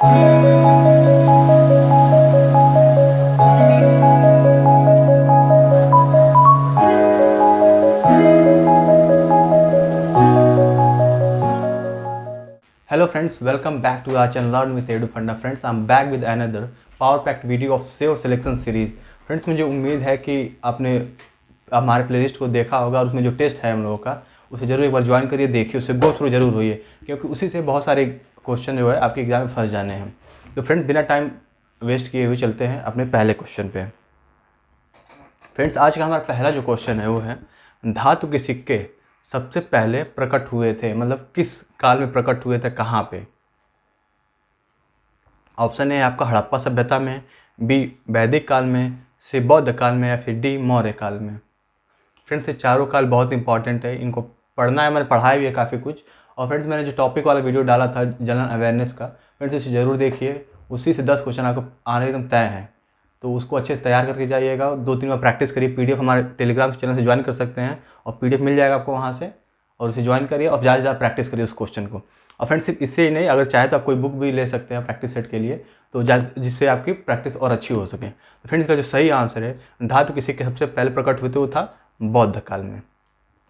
Hello friends, welcome back to our channel Learn with Edu Funda. Friends, I'm back with another power packed video of SEO selection series. Friends, मुझे उम्मीद है कि आपने हमारे playlist को देखा होगा और उसमें जो टेस्ट है हम लोगों का उसे जरूर एक बार ज्वाइन करिए, देखिए, उससे गो थ्रू जरूर होइए, क्योंकि उसी से बहुत सारे क्वेश्चन जो है आपके एग्जाम में फंस जाने हैं। तो फ्रेंड्स, बिना टाइम वेस्ट किए हुए चलते हैं अपने पहले क्वेश्चन पे। फ्रेंड्स, आज का हमारा पहला जो क्वेश्चन है वो है, धातु के सिक्के सबसे पहले प्रकट हुए थे, मतलब किस काल में प्रकट हुए थे, कहाँ पे? ऑप्शन ए आपका हड़प्पा सभ्यता में, बी वैदिक काल में, सी बौद्ध काल में, या फिर डी मौर्य काल में। फ्रेंड्स, ये चारों काल बहुत इंपॉर्टेंट है, इनको पढ़ना है, मैंने पढ़ाया भी है काफ़ी कुछ। और फ्रेंड्स, मैंने जो टॉपिक वाला वीडियो डाला था जनरल अवेयरनेस का, फ्रेंड्स इसे ज़रूर देखिए, उसी से 10 क्वेश्चन आपको आने एकदम तय हैं। तो उसको अच्छे से तैयार करके जाइएगा, 2-3 बार प्रैक्टिस करिए। पीडीएफ हमारे टेलीग्राम चैनल से ज्वाइन कर सकते हैं और पीडीएफ मिल जाएगा आपको वहाँ से, और उसे ज्वाइन करिए और ज़्यादा से ज़्यादा प्रैक्टिस करिए उस क्वेश्चन को। और फ्रेंड्स, सिर्फ इससे ही नहीं, अगर चाहे तो आप कोई बुक भी ले सकते हैं प्रैक्टिस सेट के लिए, तो जिससे आपकी प्रैक्टिस और अच्छी हो सके। तो फ्रेंड्स, का जो सही आंसर है, धातु के सिक्के सबसे पहले प्रकट हुए थे वो था बौद्ध काल में।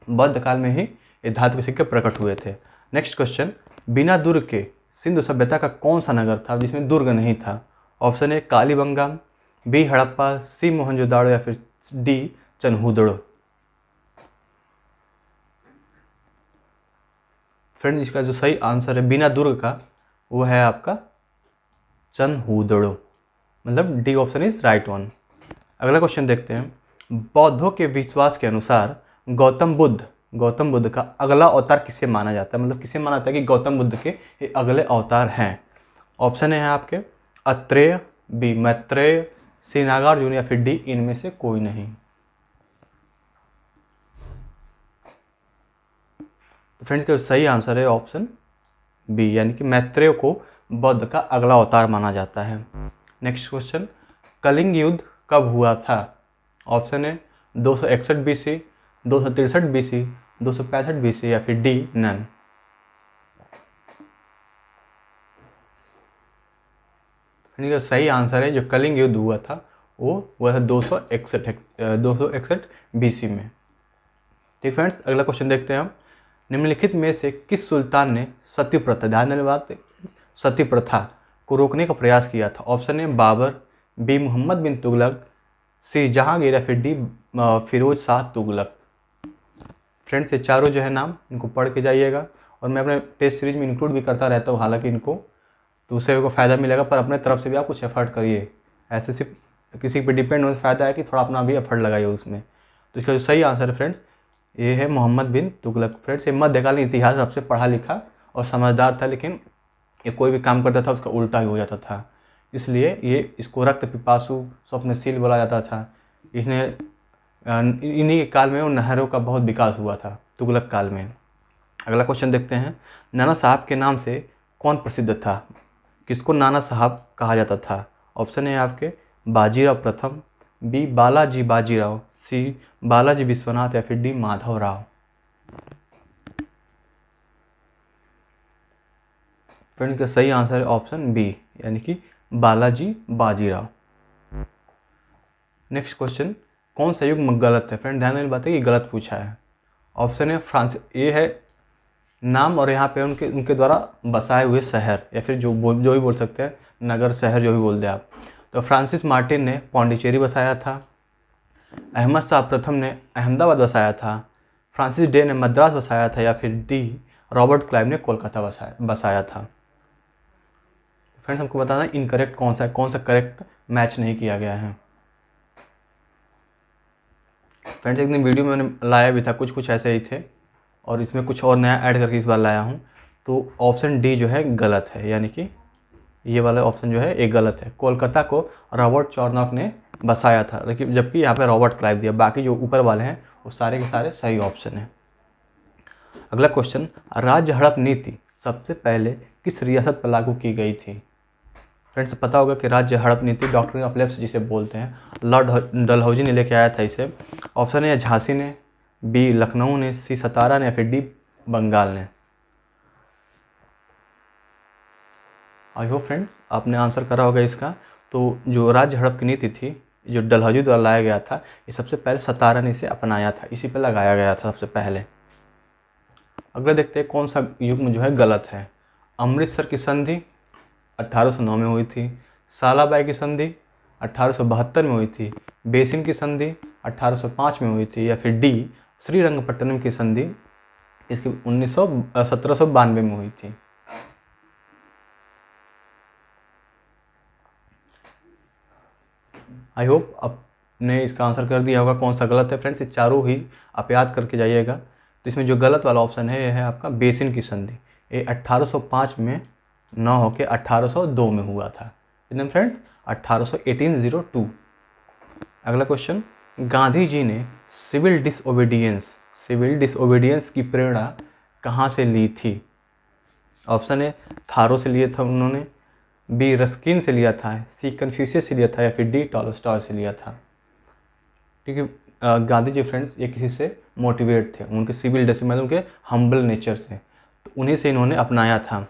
बौद्ध काल में ही ये धातु के सिक्के प्रकट हुए थे। नेक्स्ट क्वेश्चन, बिना दुर्ग के सिंधु सभ्यता का कौन सा नगर था जिसमें दुर्ग नहीं था? Option A Kalibangan, B Harappa, C Mohenjodaro, या फिर डी चनहूदड़ो। फ्रेंड्स, इसका जो सही आंसर है बिना दुर्ग का, वो है आपका चनहूदड़ो, मतलब D option is right one. अगला क्वेश्चन देखते हैं। बौद्धों के विश्वास के अनुसार गौतम बुद्ध का अगला अवतार किसे माना जाता है, मतलब किसे माना जाता है कि गौतम बुद्ध के ये अगले अवतार हैं? ऑप्शन है आपके अत्रेय, बी मैत्रेय, सी नागार्जुन, या फिर डी इनमें से कोई नहीं। तो फ्रेंड्स, का सही आंसर है ऑप्शन बी, यानी कि मैत्रेय को बौद्ध का अगला अवतार माना जाता है। नेक्स्ट क्वेश्चन, कलिंग युद्ध कब हुआ था? ऑप्शन है 261 बीसी, 263 बीसी, 265 बीसी, या फिर डी नन। का सही आंसर है, जो कलिंग युद्ध हुआ था वो हुआ था 261 बीसी में। ठीक फ्रेंड्स, अगला क्वेश्चन देखते हैं हम। निम्नलिखित में से किस सुल्तान ने सती प्रथा, ध्यान देने बात, सती प्रथा को रोकने का प्रयास किया था? ऑप्शन है बाबर, बी मोहम्मद बिन तुगलक, सी जहांगीर, या फिर डी फिरोज शाह तुगलक। फ्रेंड्स, ये चारों जो है नाम, इनको पढ़ के जाइएगा, और मैं अपने टेस्ट सीरीज में इंक्लूड भी करता रहता हूँ हालांकि इनको, तो उससे को फ़ायदा मिलेगा, पर अपने तरफ से भी आप कुछ एफर्ट करिए। ऐसे सिर्फ किसी पे डिपेंड होने से फ़ायदा है कि थोड़ा अपना भी एफर्ट लगाइए उसमें। तो इसका जो सही आंसर है फ्रेंड्स, ये है मोहम्मद बिन तुगलक। फ्रेंड्स, ये मध्यकालीन इतिहास सबसे पढ़ा लिखा और समझदार था, लेकिन ये कोई भी काम करता था उसका उल्टा ही हो जाता था, इसलिए ये इसको रक्त पिपासु स्वप्नशील बोला जाता था। इन्हीं के काल में वो नहरों का बहुत विकास हुआ था, तुगलक काल में। अगला क्वेश्चन देखते हैं। नाना साहब के नाम से कौन प्रसिद्ध था? किसको नाना साहब कहा जाता था? ऑप्शन है आपके बाजीराव प्रथम, बी बालाजी बाजीराव, सी बालाजी विश्वनाथ, या फिर डी माधवराव। फ्रेंड, का सही आंसर है ऑप्शन बी, यानी कि बालाजी बाजीराव। नेक्स्ट क्वेश्चन, कौन सा युग्म गलत है? फ्रेंड, ध्यान देने बात है कि गलत पूछा है। ऑप्शन है फ्रांस, ये है नाम, और यहाँ पे उनके द्वारा बसाए हुए शहर, या फिर जो भी बोल सकते हैं, नगर, शहर, जो भी बोल दे आप। तो फ्रांसिस मार्टिन ने पौंडीचेरी बसाया था, अहमद शाह प्रथम ने अहमदाबाद बसाया था, फ्रांसिस डे ने मद्रास बसाया था, या फिर डी रॉबर्ट क्लाइव ने कोलकाता बसाया था। फ्रेंड्स, हमको बताना इनकरेक्ट कौन सा करेक्ट मैच नहीं किया गया है। फ्रेंड्स, एक दिन वीडियो में मैंने लाया भी था, कुछ ऐसे ही थे, और इसमें कुछ और नया ऐड करके इस बार लाया हूँ। तो ऑप्शन डी जो है गलत है, यानी कि ये वाला ऑप्शन जो है ये गलत है। कोलकाता को रॉबर्ट चॉर्नॉक ने बसाया था, लेकिन जबकि यहाँ पे रॉबर्ट क्लाइव दिया। बाकी जो ऊपर वाले हैं वो सारे के सारे सही ऑप्शन हैं। अगला क्वेश्चन, राज्य हड़प नीति सबसे पहले किस रियासत पर लागू की गई थी? फ्रेंड्स, पता होगा कि राज्य हड़प नीति डॉक्ट्रिन ऑफ लेफ्ट जिसे बोलते हैं, लॉर्ड डलहौजी ने लेके आया था इसे। ऑप्शन है झांसी ने, बी लखनऊ ने, सी सतारा ने, या फिर डी बंगाल ने। आई होप फ्रेंड आपने आंसर करा होगा इसका। तो जो राज्य हड़प की नीति थी, जो डलहौजी द्वारा लाया गया था, ये सबसे पहले सतारा ने इसे अपनाया था, इसी पे लगाया गया था सबसे पहले। अगला देखते हैं कौन सा युग्म जो है गलत है। अमृतसर की संधि 1809 में हुई थी। सालाबाई की संधि 1872 में हुई थी। बेसिन की संधि 1805 में हुई थी। या फिर डी श्रीरंगपट्टनम की संधि इसकी 1792 में हुई थी। आई होप आपने इसका आंसर कर दिया होगा कौन सा गलत है। फ्रेंड्स, ये चारों ही आप याद करके जाइएगा। तो इसमें जो गलत वाला ऑप्शन है, यह है आपका बेसिन की संधि। ये 1805 में न होकर 1802 में हुआ था। कितने फ्रेंड्स? 1802। अगला क्वेश्चन, गांधी जी ने सिविल डिसओबीडियंस की प्रेरणा कहाँ से ली थी? ऑप्शन है थारो से लिए था उन्होंने, बी रस्किन से लिया था, सी कन्फ्यूशियस से लिया था, या फिर डी टॉलस्टॉय से लिया था। क्योंकि गांधी जी फ्रेंड्स ये किसी से मोटिवेट थे, उनके सिविल डिसिप्लिन, उनके हम्बल नेचर से, तो उन्हीं से इन्होंने अपनाया था।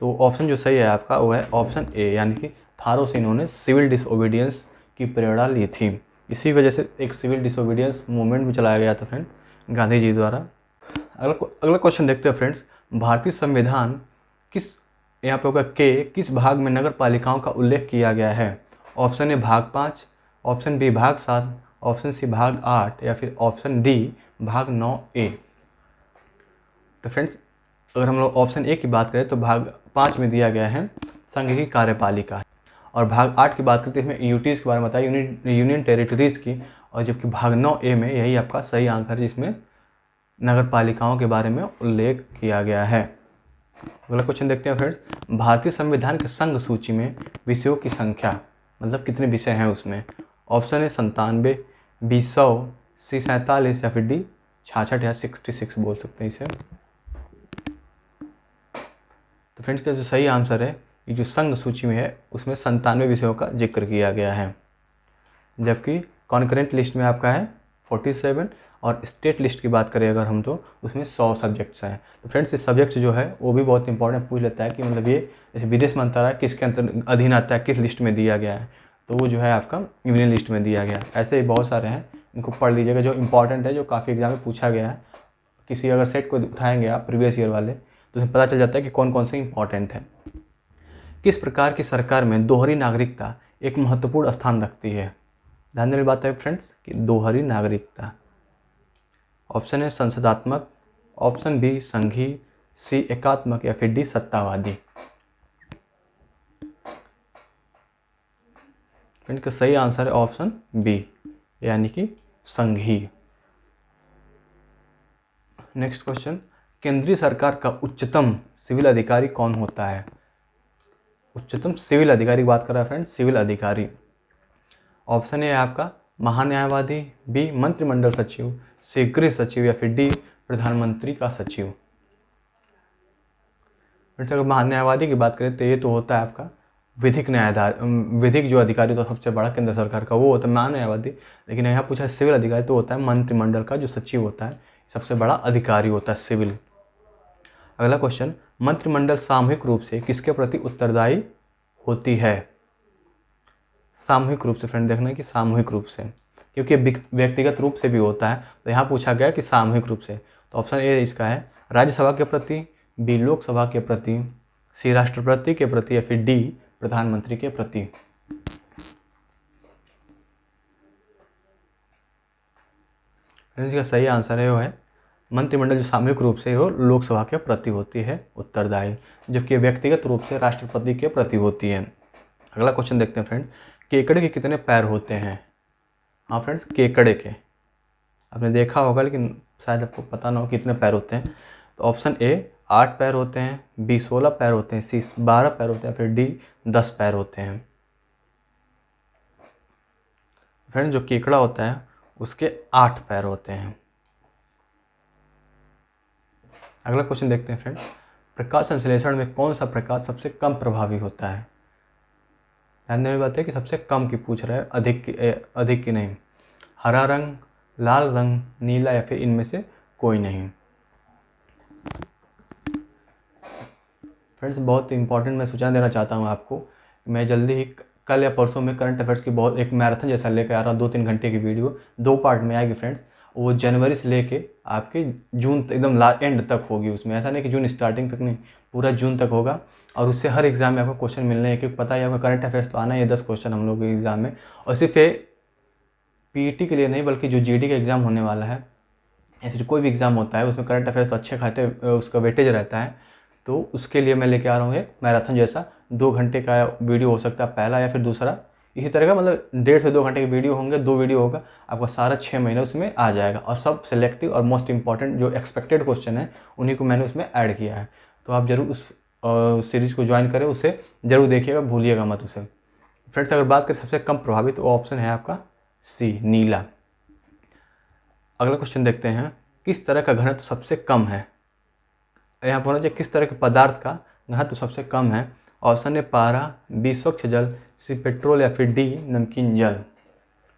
तो ऑप्शन जो सही है आपका वो है ऑप्शन ए, यानी कि थारो से इन्होंने सिविल डिसओबीडियंस की प्रेरणा ली थी। इसी वजह से एक सिविल डिसओबीडियंस मूवमेंट भी चलाया गया था फ्रेंड गांधी जी द्वारा। अगला क्वेश्चन देखते हैं फ्रेंड्स, भारतीय संविधान किस, यहाँ पे होगा के, किस भाग में नगर पालिकाओं का उल्लेख किया गया है? ऑप्शन ए भाग 5, ऑप्शन बी भाग 7, ऑप्शन सी भाग 8, या फिर ऑप्शन डी भाग 9A। तो फ्रेंड्स, अगर हम लोग ऑप्शन ए की बात करें तो भाग 5 में दिया गया है संघ की कार्यपालिका, और भाग 8 की बात करते हैं इसमें यूटीज़ के बारे में बताया, यूनियन टेरिटरीज़ की, और जबकि भाग 9A में यही आपका सही आंसर है, जिसमें नगर पालिकाओं के बारे में उल्लेख किया गया है। अगला क्वेश्चन देखते हैं फ्रेंड्स, भारतीय संविधान के संघ सूची में विषयों की संख्या, मतलब कितने विषय हैं उसमें? ऑप्शन है 97, बी 100, सी 47, या फिर डी 66 या 66 बोल सकते हैं इसे। तो फ्रेंड्स का जो सही आंसर है, ये जो संघ सूची में है उसमें 97 विषयों का जिक्र किया गया है, जबकि कॉन्करेंट लिस्ट में आपका है 47, और स्टेट लिस्ट की बात करें अगर हम तो उसमें 100 सब्जेक्ट्स हैं। तो फ्रेंड्स ये सब्जेक्ट्स जो है वो भी बहुत इंपॉर्टेंट पूछ लेता है कि मतलब ये जैसे विदेश मंत्रालय किसके अंतर अधीन आता है, किस लिस्ट में दिया गया है, तो वो जो है आपका यूनियन लिस्ट में दिया गया है। ऐसे ही बहुत सारे हैं, इनको पढ़ लीजिएगा, जो इंपॉर्टेंट है, जो काफ़ी एग्जाम में पूछा गया है। किसी अगर सेट को उठाएंगे आप प्रीवियस ईयर वाले, तो उसमें पता चल जाता है कि कौन कौन से इंपॉर्टेंट है। किस प्रकार की सरकार में दोहरी नागरिकता एक महत्वपूर्ण स्थान रखती है? ध्यान देने वाली बात है फ्रेंड्स कि दोहरी नागरिकता। ऑप्शन है संसदात्मक, ऑप्शन बी संघीय, सी एकात्मक, या फिर डी सत्तावादी। इनका सही आंसर है ऑप्शन बी, यानी कि संघीय। नेक्स्ट क्वेश्चन, केंद्रीय सरकार का उच्चतम सिविल अधिकारी कौन होता है? उच्चतम सिविल अधिकारी की बात कर रहा है फ्रेंड्स, सिविल अधिकारी। ऑप्शन ए है आपका महान्यायवादी, बी मंत्रिमंडल सचिव, सी गृह सचिव, या फिर डी प्रधानमंत्री का सचिव। अगर महान्यायवादी की बात करें तो ये तो होता है आपका विधिक जो अधिकारी तो सबसे बड़ा केंद्र सरकार का वो होता है महान्यायवादी। लेकिन यहाँ पूछा सिविल अधिकारी तो होता है मंत्रिमंडल का जो सचिव होता है, सबसे बड़ा अधिकारी होता है सिविल। अगला क्वेश्चन, मंत्रिमंडल सामूहिक रूप से किसके प्रति उत्तरदायी होती है? सामूहिक रूप से फ्रेंड देखना है कि सामूहिक रूप से, क्योंकि व्यक्तिगत रूप से भी होता है, तो यहाँ पूछा गया कि सामूहिक रूप से। तो ऑप्शन ए इसका है राज्यसभा के प्रति, बी लोकसभा के प्रति, सी राष्ट्रपति के प्रति, या फिर डी प्रधानमंत्री के प्रति। इसका सही आंसर है वो है मंत्रिमंडल जो सामूहिक रूप से हो लोकसभा के प्रति होती है उत्तरदायी, जबकि व्यक्तिगत रूप से राष्ट्रपति के प्रति होती है। अगला क्वेश्चन देखते हैं फ्रेंड, केकड़े के कितने पैर होते हैं? हाँ फ्रेंड्स, केकड़े के आपने देखा होगा लेकिन शायद आपको पता ना हो कितने पैर होते हैं। तो ऑप्शन ए 8 पैर होते हैं, बी 16 पैर होते हैं, सी 12 पैर होते हैं, फिर डी 10 पैर होते हैं। फ्रेंड जो केकड़ा होता है उसके 8 पैर होते हैं। अगला क्वेश्चन देखते हैं फ्रेंड, प्रकाश संश्लेषण में कौन सा प्रकाश सबसे कम प्रभावी होता है? ध्यान देने वाली बात है कि सबसे कम की पूछ रहा है, अधिक की नहीं। हरा रंग, लाल रंग, नीला, या फिर इनमें से कोई नहीं। फ्रेंड्स बहुत इंपॉर्टेंट मैं सूचना देना चाहता हूँ आपको। मैं जल्दी ही कल या परसों में करंट अफेयर्स की बहुत एक मैराथन जैसा लेकर आ रहा हूँ, 2-3 घंटे की वीडियो 2 पार्ट में आएगी फ्रेंड्स। वो जनवरी से लेके आपके जून एकदम एंड तक होगी। उसमें ऐसा नहीं कि जून स्टार्टिंग तक नहीं, पूरा जून तक होगा। और उससे हर एग्जाम में आपको क्वेश्चन मिलने हैं, क्योंकि पता है आपका करंट अफेयर्स तो आना ही है 10 क्वेश्चन हम लोग के एग्जाम में। और सिर्फ ये पीईटी के लिए नहीं, बल्कि जो जीडी का एग्ज़ाम होने वाला है या फिर कोई भी एग्ज़ाम होता है उसमें करंट अफेयर्स अच्छे खाते उसका वेटेज रहता है। तो उसके लिए मैं लेके आ रहा हूँ एक मैराथन जैसा 2 घंटे का वीडियो हो सकता है, पहला या फिर दूसरा। इसी तरह का मतलब 1.5 से 2 घंटे के वीडियो होंगे, 2 वीडियो होगा, आपका सारा 6 महीने उसमें आ जाएगा। और सब सेलेक्टिव और मोस्ट इंपॉर्टेंट जो एक्सपेक्टेड क्वेश्चन है उन्हीं को मैंने उसमें ऐड किया है। तो आप ज़रूर उस सीरीज़ को ज्वाइन करें, उसे ज़रूर देखिएगा, भूलिएगा मत उसे। फ्रेंड्स अगर बात करें सबसे कम प्रभावित, वो ऑप्शन है आपका सी, नीला। अगला क्वेश्चन देखते हैं, किस तरह का घनत्व सबसे कम है। यहाँ पर होना चाहिए किस तरह के पदार्थ का घनत्व सबसे कम है। ऑप्शन ए पारा, बी स्वच्छ जल, सी पेट्रोल या फिर डी नमकीन जल।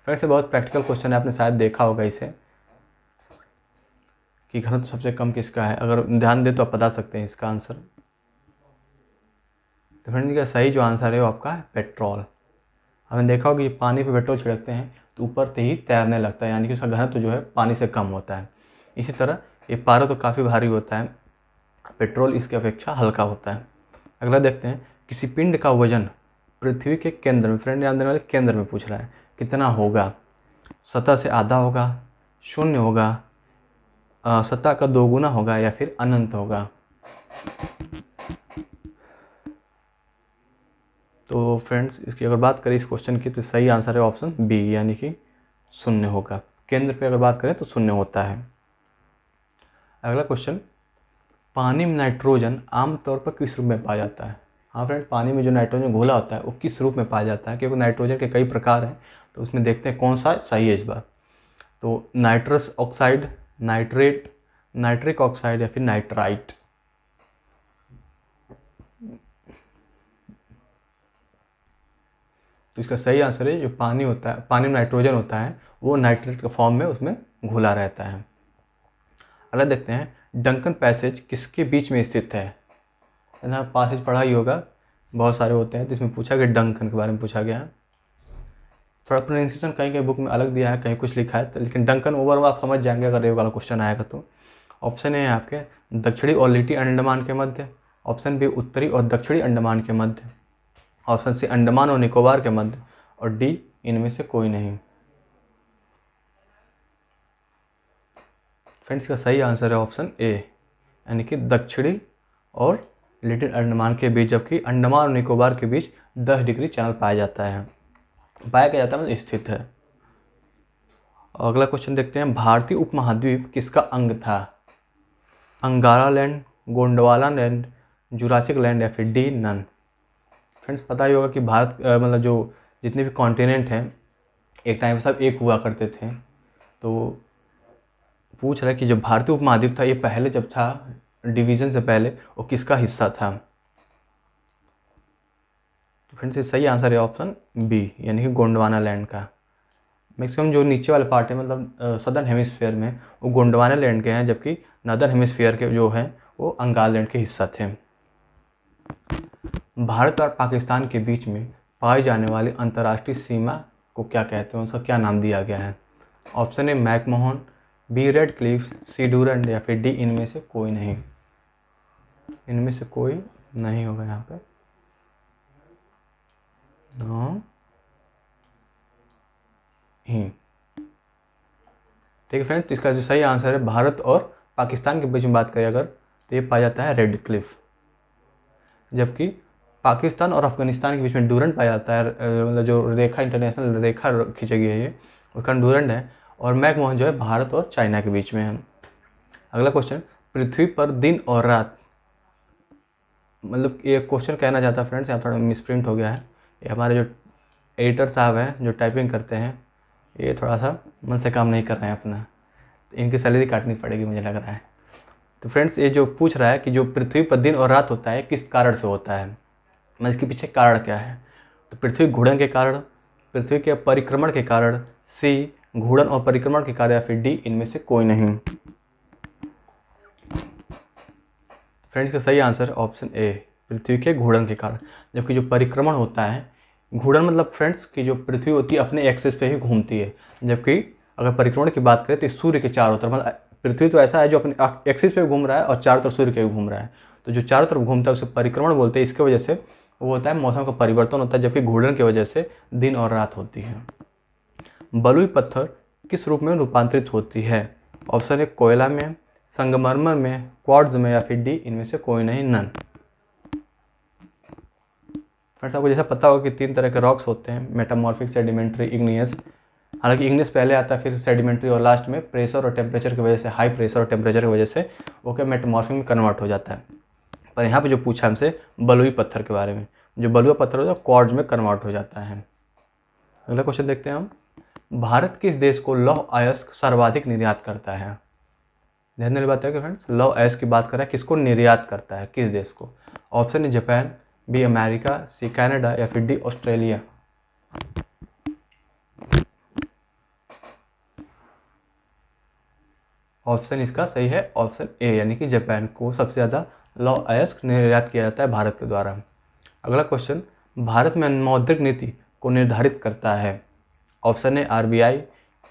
फ्रेंड्स ये बहुत प्रैक्टिकल क्वेश्चन है, आपने शायद देखा होगा इसे कि घनत्व सबसे कम किसका है। अगर ध्यान दे तो आप बता सकते हैं इसका आंसर। तो फ्रेंड्स इसका सही जो आंसर है वो आपका है पेट्रोल। हमने देखा होगा कि पानी पे पेट्रोल छिड़कते हैं तो ऊपर से ही तैरने लगता है, यानी कि उसका घनत्व जो है पानी से कम होता है। इसी तरह ये पारा तो काफ़ी भारी होता है, पेट्रोल इसकी अपेक्षा हल्का होता है। अगला देखते हैं, किसी पिंड का वजन पृथ्वी के केंद्र में, फ्रेंड ध्यान देने वाले केंद्र में पूछ रहा है, कितना होगा। सतह से आधा होगा, शून्य होगा, सतह का दोगुना होगा या फिर अनंत होगा। तो फ्रेंड्स इसकी अगर बात करें इस क्वेश्चन की तो सही आंसर है ऑप्शन बी, यानी कि शून्य होगा। केंद्र पे अगर बात करें तो शून्य होता है। अगला क्वेश्चन, पानी में नाइट्रोजन आमतौर पर किस रूप में पाया जाता है। हाँ फ्रेंड, पानी में जो नाइट्रोजन घोला होता है वो किस रूप में पाया जाता है, क्योंकि नाइट्रोजन के कई प्रकार हैं। तो उसमें देखते हैं कौन सा सही है इस बार। तो nitrous oxide, nitrate, nitric oxide या फिर नाइट्राइट। तो इसका सही आंसर है जो पानी होता है, पानी में नाइट्रोजन होता है वो नाइट्रेट के फॉर्म में उसमें घुला रहता है। अगला देखते हैं, डंकन पैसेज किसके बीच में स्थित है। ना पैसेज पढ़ा ही होगा, बहुत सारे होते हैं, तो इसमें पूछा गया डंकन के बारे में पूछा गया है। थोड़ा प्रोनाउंसिएशन कहीं कहीं बुक में अलग दिया है, कहीं कुछ लिखा है, तो लेकिन डंकन ओवरऑल आप समझ जाएंगे अगर ये वाला क्वेश्चन आएगा तो। ऑप्शन ए है आपके दक्षिणी और लिटिल अंडमान के मध्य, ऑप्शन बी उत्तरी और दक्षिणी अंडमान के मध्य, ऑप्शन सी अंडमान और निकोबार के मध्य, और डी इनमें से कोई नहीं। फ्रेंड्स का सही आंसर है ऑप्शन ए, यानी कि दक्षिणी और लिटिल अंडमान के बीच, जबकि अंडमान और निकोबार के बीच 10 डिग्री चैनल पाया जाता है, पाया क्या जाता है मतलब स्थित है। अगला क्वेश्चन देखते हैं, भारतीय उपमहाद्वीप किसका अंग था। अंगारा land, Gondwana land, Jurassic land या फिर डी नन। फ्रेंड्स पता ही होगा कि भारत मतलब जो जितने भी कॉन्टिनेंट हैं एक टाइम सब एक हुआ करते थे। तो पूछ रहा है कि जब भारतीय उपमहाद्वीप था ये पहले जब था डिवीज़न से पहले वो किसका हिस्सा था। तो फ्रेंड्स ये सही आंसर है ऑप्शन बी, यानी कि गोंडवाना लैंड का। मैक्सिमम जो नीचे वाले पार्ट है मतलब सदर्न हेमिस्फीयर में वो गोंडवाना लैंड के हैं, जबकि नदर्न हेमिस्फीयर के जो हैं वो अंगार लैंड के हिस्सा थे। भारत और पाकिस्तान के बीच में पाई जाने वाली अंतर्राष्ट्रीय सीमा को क्या कहते हैं, उसका क्या नाम दिया गया है। Option A McMahon, B Radcliffe, C Durand या फिर डी इनमें से कोई नहीं। इनमें से कोई नहीं होगा यहाँ पे। ठीक है फ्रेंड्स, तो इसका जो सही आंसर है भारत और पाकिस्तान के बीच में बात करें अगर तो ये पाया जाता है रेड क्लिफ, जबकि पाकिस्तान और अफगानिस्तान के बीच में डूरंड पाया जाता है। मतलब जो रेखा इंटरनेशनल रेखा खींची गई है ये उसका डूरंड है। और मैकमोहन जो है भारत और चाइना के बीच में है। अगला क्वेश्चन, पृथ्वी पर दिन और रात, मतलब ये क्वेश्चन कहना चाहता है फ्रेंड्स, यहाँ थोड़ा मिसप्रिंट हो गया है। ये हमारे जो एडिटर साहब हैं जो टाइपिंग करते हैं ये थोड़ा सा मन से काम नहीं कर रहे हैं अपना, तो इनकी सैलरी काटनी पड़ेगी मुझे लग रहा है। तो फ्रेंड्स ये जो पूछ रहा है कि जो पृथ्वी पर दिन और रात होता है किस कारण से होता है, मतलब इसके पीछे कारण क्या है। तो पृथ्वी घूर्णन के कारण, पृथ्वी के परिक्रमण के कारण, सी घूर्णन और परिक्रमण के कारण या फिर डी इनमें से कोई नहीं। फ्रेंड्स का सही आंसर ऑप्शन ए, पृथ्वी के घूर्णन के कारण। जबकि जो परिक्रमण होता है, घूर्णन मतलब फ्रेंड्स कि जो पृथ्वी होती है अपने एक्सिस पे ही घूमती है, जबकि अगर परिक्रमण की बात करें तो सूर्य के चारों तरफ, मतलब पृथ्वी तो ऐसा है जो अपने एक्सिस पे घूम रहा है और चारों तरफ सूर्य के भी घूम रहा है, तो जो चारों तरफ घूमता है उसे परिक्रमण बोलते हैं। इसके वजह से वो होता है मौसम का परिवर्तन होता है, जबकि घूर्णन की वजह से दिन और रात होती है। बलुई पत्थर किस रूप में रूपांतरित होती है? ऑप्शन ए कोयला में, संगमरमर में, क्वार्ट्ज में, या फिर डी इनमें से कोई नहीं, नन। फ्रेंड्स आपको जैसा पता होगा कि 3 तरह के रॉक्स होते हैं, मेटामॉर्फिक, सेडिमेंट्री, इग्नियस। हालांकि इग्नियस पहले आता है, फिर सेडिमेंट्री, और लास्ट में प्रेशर और टेम्परेचर की वजह से, हाई प्रेशर और टेम्परेचर की वजह से वो क्या मेटामॉर्फिक में कन्वर्ट हो जाता है। पर यहाँ पे जो पूछा हमसे बलुई पत्थर के बारे में, जो बलुआ पत्थर होता है क्वार्ट्ज में कन्वर्ट हो जाता है। अगला क्वेश्चन देखते हैं हम। भारत किस देश को लौह अयस्क सर्वाधिक निर्यात करता है? ध्यान देने बात है कि फ्रेंड्स लौह अयस्क की बात कर रहा है, किसको निर्यात करता है, किस देश को? ऑप्शन है Japan, B America, C Canada, या फिर डी ऑस्ट्रेलिया। ऑप्शन इसका सही है ऑप्शन ए, यानी कि जापान को सबसे ज़्यादा लौह अयस्क निर्यात किया जाता है भारत के द्वारा। अगला क्वेश्चन, भारत में मौद्रिक नीति को निर्धारित करता है? ऑप्शन ए आरबीआई,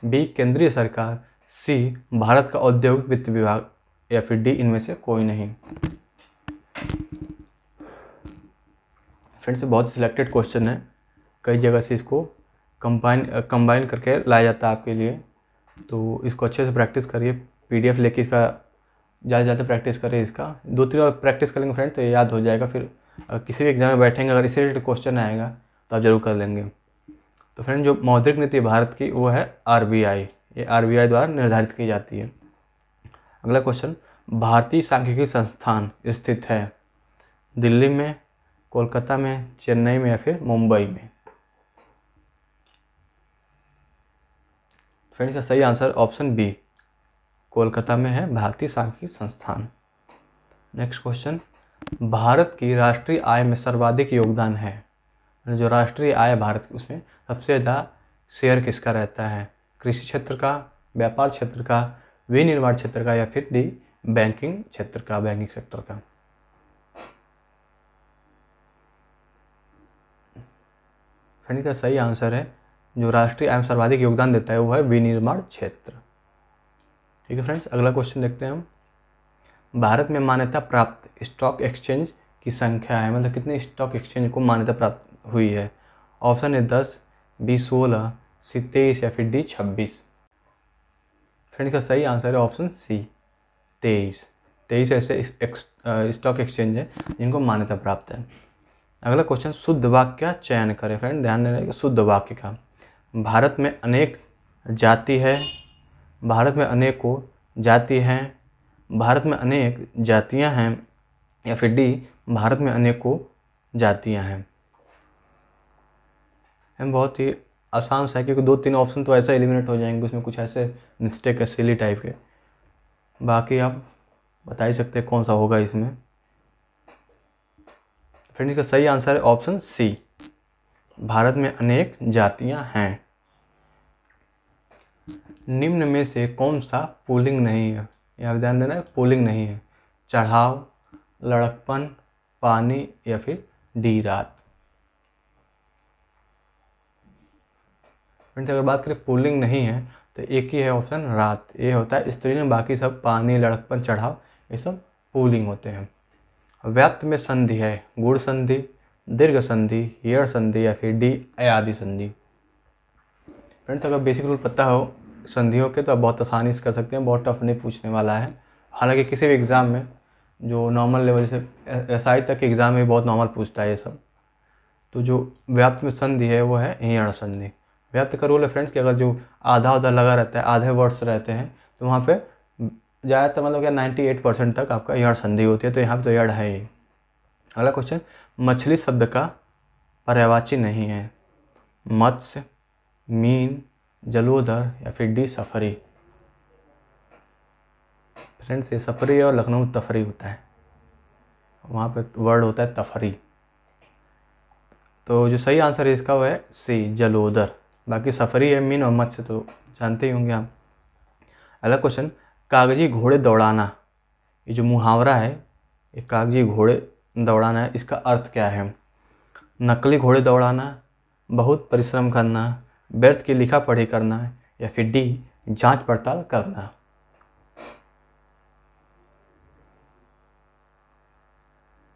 बी केंद्रीय सरकार, सी भारत का औद्योगिक वित्त विभाग, या फिर डी इनमें से कोई नहीं। फ्रेंड्स बहुत सिलेक्टेड क्वेश्चन है, कई जगह से इसको कंबाइन करके लाया जाता है आपके लिए, तो इसको अच्छे से प्रैक्टिस करिए। पीडीएफ लेके इसका ज़्यादा से ज़्यादा प्रैक्टिस करें, इसका 2-3 बार प्रैक्टिस करेंगे फ्रेंड तो ये याद हो जाएगा। फिर किसी भी एग्जाम में बैठेंगे अगर इसी रिलेटेड क्वेश्चन आएगा तो आप जरूर कर लेंगे। तो फ्रेंड जो मौद्रिक नीति भारत की वो है आरबीआई, ये आरबीआई द्वारा निर्धारित की जाती है। अगला क्वेश्चन, भारतीय सांख्यिकी संस्थान स्थित है दिल्ली में, कोलकाता में, चेन्नई में, या फिर मुंबई में? फ्रेंड इसका सही आंसर ऑप्शन बी, कोलकाता में है भारतीय सांख्यिकी संस्थान। नेक्स्ट क्वेश्चन, भारत की राष्ट्रीय आय में सर्वाधिक योगदान है, जो राष्ट्रीय आय भारत की उसमें सबसे ज़्यादा शेयर किसका रहता है? कृषि क्षेत्र का, व्यापार क्षेत्र का, विनिर्माण क्षेत्र का, या फिर डी बैंकिंग क्षेत्र का, बैंकिंग सेक्टर का? फ्रेंड का सही आंसर है जो राष्ट्रीय आय में सर्वाधिक योगदान देता है वो है विनिर्माण क्षेत्र। ठीक है फ्रेंड्स, अगला क्वेश्चन देखते हैं हम। भारत में मान्यता प्राप्त स्टॉक एक्सचेंज की संख्या है, मतलब कितने स्टॉक एक्सचेंज को मान्यता प्राप्त हुई है? ऑप्शन है 10, बी 16, सी 23, या फिर डी 26? फ्रेंड का सही आंसर है ऑप्शन सी 23। 23 ऐसे स्टॉक एक्सचेंज है जिनको मान्यता प्राप्त है। अगला क्वेश्चन, शुद्ध वाक्य का चयन करें। फ्रेंड ध्यान देना कि शुद्ध वाक्य का, भारत में अनेक जाति है, भारत में अनेकों जाति हैं, भारत में अनेक जातियां हैं, या फिर डी भारत में अनेकों जातियां हैं? हम बहुत ही आसान सा है क्योंकि 2-3 ऑप्शन तो ऐसे एलिमिनेट हो जाएंगे, उसमें कुछ ऐसे मिस्टेक है सिली टाइप के, बाकी आप बता ही सकते हैं कौन सा होगा इसमें। फ्रेंड इसका सही आंसर है ऑप्शन सी, भारत में अनेक जातियां हैं। निम्न में से कौन सा पुल्लिंग नहीं है? यहाँ ध्यान देना है, पुल्लिंग नहीं है। चढ़ाव, लड़कपन, पानी, या फिर डी रात? फ्रेंड्स अगर बात करें पुल्लिंग नहीं है तो एक ही है ऑप्शन रात, ये होता है स्त्रीलिंग, बाकी सब पानी, लड़कपन, चढ़ाव ये सब पुल्लिंग होते हैं। व्याप्त में संधि है गुण संधि, दीर्घ संधि, यड़ संधि, या फिर डी अयादि संधि? फ्रेंड्स अगर बेसिक रूल पता हो संधियों के तो आप बहुत आसानी से कर सकते हैं, बहुत टफ नहीं पूछने वाला है। हालांकि किसी भी एग्ज़ाम में जो नॉर्मल लेवल से एसआई तक के एग्ज़ाम में बहुत नॉर्मल पूछता है ये सब। तो जो व्याप्त में संधि है वो है यण संधि। व्याप्त का रूल है फ्रेंड्स कि अगर जो आधा लगा रहता है, आधे वर्ड्स रहते हैं, तो वहाँ पे ज़्यादातर मतलब क्या 98% तक आपका यण संधि होती है, तो यहाँ पे तो यण है ही। अगला क्वेश्चन, मछली शब्द का पर्यायवाची नहीं है? मत्स्य, मीन, जलोदर, या फिर डी सफरी? फ्रेंड्स ये सफरी और लखनऊ तफरी होता है, वहाँ पे वर्ड होता है तफरी। तो जो सही आंसर है इसका वो है सी जलोदर, बाकी सफरी है, मीन और मत्स्य तो जानते ही होंगे आप। अगला क्वेश्चन, कागजी घोड़े दौड़ाना, ये जो मुहावरा है ये कागजी घोड़े दौड़ाना है, इसका अर्थ क्या है? नकली घोड़े दौड़ाना, बहुत परिश्रम करना, व्यर्थ की लिखा पढ़ी करना, या फिर डी जांच पड़ताल करना।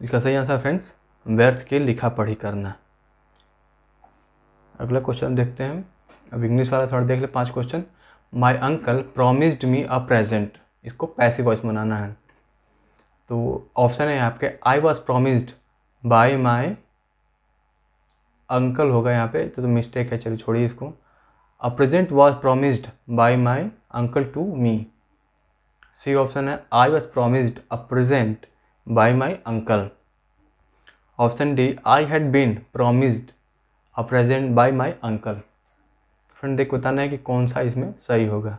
इसका सही आंसर फ्रेंड्स व्यर्थ की लिखा पढ़ी करना। अगला क्वेश्चन देखते हैं, अब इंग्लिश वाला थोड़ा देख ले 5 question. My uncle promised me a present, इसको पैसिव वॉइस बनाना है। तो ऑप्शन है आपके I was promised by my uncle होगा यहाँ पे, तो मिस्टेक है, चलिए छोड़िए इसको। A present was promised by my uncle to me. C option है I was promised a present by my uncle. Option D I had been promised a present by my uncle. Friend देख बताना है कि कौन सा इसमें सही होगा।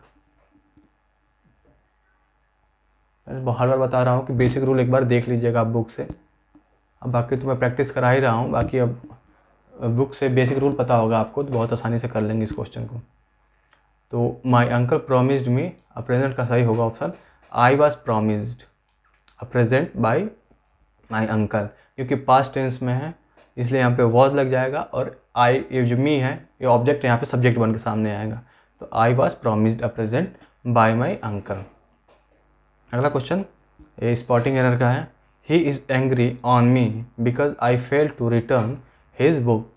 मैं हर बार बता रहा हूँ कि बेसिक रूल एक बार देख लीजिएगा आप बुक से। अब बाकी तो मैं प्रैक्टिस करा ही रहा हूँ, बाकी अब बुक से बेसिक रूल पता होगा आपको, तो बहुत आसानी से कर लेंगे इस क्वेश्चन को। तो माई uncle promised me a present का सही होगा option I was promised a present by my uncle, क्योंकि पास्ट टेंस में है इसलिए यहाँ पे वॉज लग जाएगा, और आई ये जो मी है ये ऑब्जेक्ट यहाँ पे सब्जेक्ट बन के सामने आएगा। तो I was promised a present by my uncle. अगला क्वेश्चन ये स्पॉटिंग एरर का है। He is angry on me because I fail to return his book.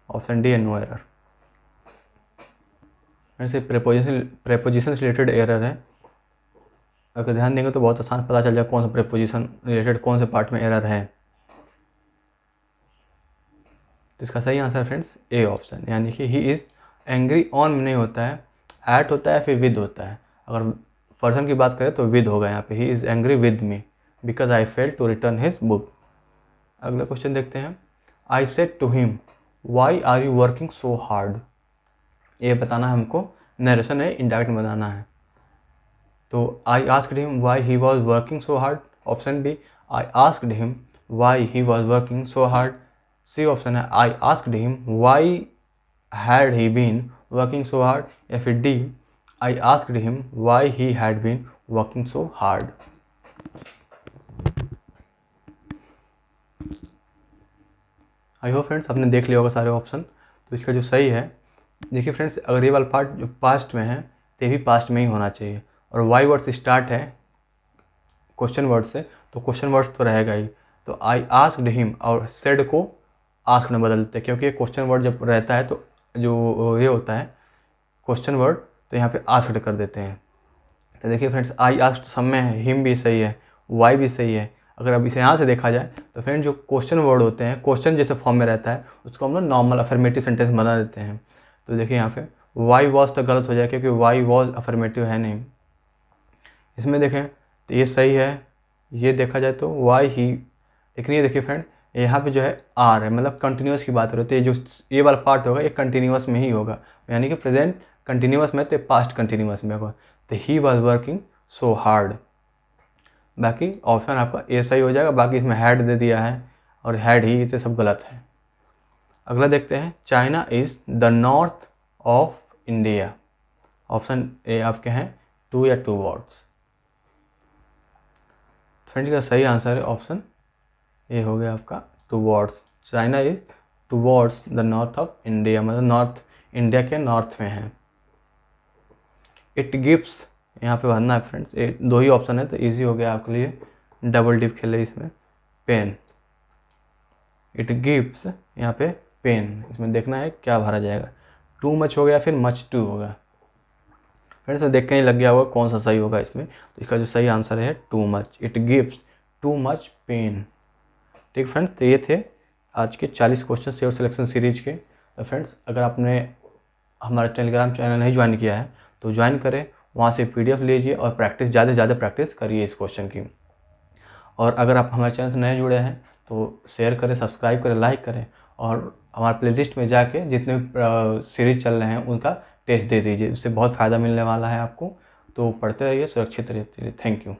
Option D है नो एरर। ऐसे प्रेपोजिशन रिलेटेड एरर है, अगर ध्यान देंगे तो बहुत आसान पता चल जाए कौन सा प्रेपोजिशन रिलेटेड कौन से पार्ट में एरर है। तो इसका सही आंसर फ्रेंड्स ए ऑप्शन, यानी कि ही इज़ एंग्री ऑन में नहीं होता है, एट होता है फिर विद होता है। अगर पर्सन की बात करें तो विद होगा यहाँ पे, he is angry with me because I fail to return his book. अगला क्वेश्चन देखते हैं। I said to him why are you working so hard. ये बताना है हमको, नरेशन है, इंडायरेक्ट में बताना है। तो I asked him why he was working so hard. Option B I asked him why he was working so hard. C option है I asked him why had he been working so hard, या फिर D I asked him why he had been working so hard. I hope friends आपने देख लिया होगा सारे option. तो इसका जो सही है, देखिए फ्रेंड्स, अगर ये वाला पार्ट जो पास्ट में है तो ये भी पास्ट में ही होना चाहिए, और वाई वर्ड से स्टार्ट है क्वेश्चन वर्ड से, तो क्वेश्चन वर्ड्स तो रहेगा ही। तो आई आस्क्ड हिम और सेड को आस्क में बदल देते हैं, क्योंकि क्वेश्चन वर्ड जब रहता है तो जो ये होता है क्वेश्चन वर्ड, तो यहाँ पे आस्क्ड कर देते हैं। तो देखिए फ्रेंड्स, आई आस्क्ड सब में है, हिम भी सही है, वाई भी सही है। अगर अब इसे यहाँ से देखा जाए तो फ्रेंड जो क्वेश्चन वर्ड होते हैं क्वेश्चन जैसे फॉर्म में रहता है उसको हम लोग नॉर्मल अफर्मेटिव सेंटेंस बना देते हैं। तो देखिए यहाँ पे वाई वॉज तो गलत हो जाए, क्योंकि वाई वॉज अफर्मेटिव है नहीं। इसमें देखें तो ये सही है, ये देखा जाए तो वाई ही, लेकिन ये देखिए फ्रेंड यहाँ पे जो है आर है, मतलब कंटिन्यूस की बात हो रही है, तो ये जो ये वाला पार्ट होगा ये कंटिन्यूस में ही होगा, यानी कि प्रेजेंट कंटिन्यूस में तो पास्ट कंटिन्यूस में होगा। तो ही वॉज वर्किंग सो हार्ड। बाकी ऑप्शन आपका ए सही हो जाएगा, बाकी इसमें हैड दे दिया है और हैड ही, तो सब गलत है। अगला देखते हैं। China is the north of India. Option A आपके हैं 2 या 2 वर्ड्स। फ्रेंड का सही आंसर है ऑप्शन ए हो गया आपका 2 words. China is towards the north of India, मतलब नॉर्थ इंडिया के नॉर्थ में है। इट गिव्स यहाँ पे भरना है फ्रेंड्स, ये 2 ही ऑप्शन है तो इजी हो गया आपके लिए, डबल डिप खेले इसमें। पेन, इट गिव्स यहाँ पे पेन, इसमें देखना है क्या भरा जाएगा, टू मच हो गया फिर मच टू होगा। फ्रेंड्स में देख के ही लग गया होगा कौन सा सही होगा इसमें, तो इसका जो सही आंसर है too much, it gives too much pain. ठीक फ्रेंड्स, तो ये थे आज के 40 क्वेश्चन श्योर सिलेक्शन सीरीज के। तो फ्रेंड्स अगर आपने हमारा टेलीग्राम चैनल नहीं ज्वाइन किया है तो ज्वाइन करें, वहाँ से PDF लीजिए और प्रैक्टिस ज़्यादा से ज़्यादा प्रैक्टिस करिए इस क्वेश्चन की। और अगर आप हमारे चैनल से नए जुड़े हैं तो शेयर करें, सब्सक्राइब करें, लाइक करें, और हमारे प्लेलिस्ट में जाके जितने सीरीज चल रहे हैं उनका टेस्ट दे दीजिए, इससे बहुत फ़ायदा मिलने वाला है आपको। तो पढ़ते रहिए, सुरक्षित रहिए। Thank you.